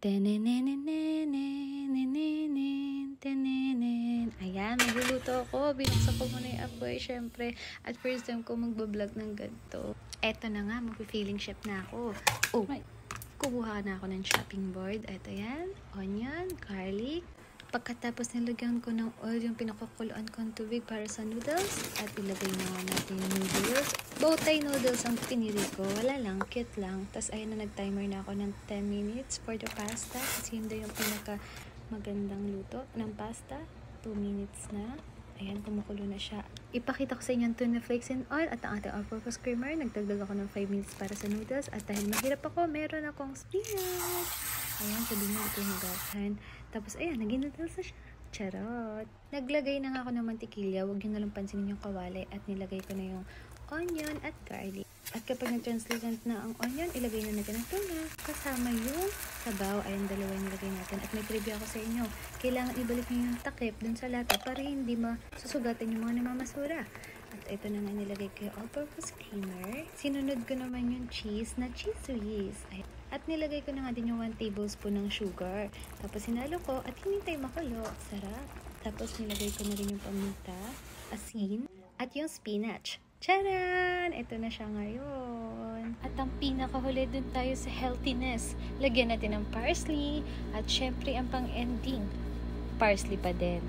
Tenenenenenenenenen, tenenen. Ayan, magluluto ako. Binuksan ko muna yung apoy, syempre. At first time ko magbablog ng ganito. Eto na nga, mag-feeling chef na ako. Oh, kukuha na ako ng chopping board. Eto yan, onion, garlic. Pagkatapos nilagyan ko ng oil yung pinakukuluan kong tubig para sa noodles. At ilagay na nga natin yung noodles. Bowtie noodles ang pinili ko. Wala lang, cute lang. Tapos ayun na, nag-timer na ako ng 10 minutes for the pasta. Kasi yun daw yung pinaka magandang luto ng pasta. 2 minutes na. Ayan, kumukulo na siya. Ipakita ko sa inyo yung tuna flakes and oil at ang ating all-purpose creamer. Nagdagdag ako ng 5 minutes para sa noodles. At dahil mahirap ako, meron akong spinach. Ayan, sabi mo ito yung hugasan. Tapos, ayan, naging noodles na siya. Charot! Naglagay na nga ako ng mantikilya. Huwag nyo nalang pansinin yung kawali. At nilagay ko na yung onion at garlic. At kapag nag-translucent na ang onion, ilagay na natin ang tuna. Kasama yung sabaw. Ayan, dalawa yung nilagay natin. At may trivia ako sa inyo. Kailangan ibalik nyo yung takip dun sa lata para hindi masusugatan yung mga namamasura. At ito na nga nilagay ko yung all-purpose creamer. Sinunod ko naman yung cheese na cheese whiz. At nilagay ko na nga din yung 1 tablespoon ng sugar. Tapos sinalo ko at hinintay makulo. Sarap. Tapos nilagay ko na rin yung paminta, asin, at yung spinach. Charan! Ito na siya ngayon. At ang pinakahuli dun tayo sa healthiness. Lagyan natin ng parsley. At syempre ang pang-ending, parsley pa din.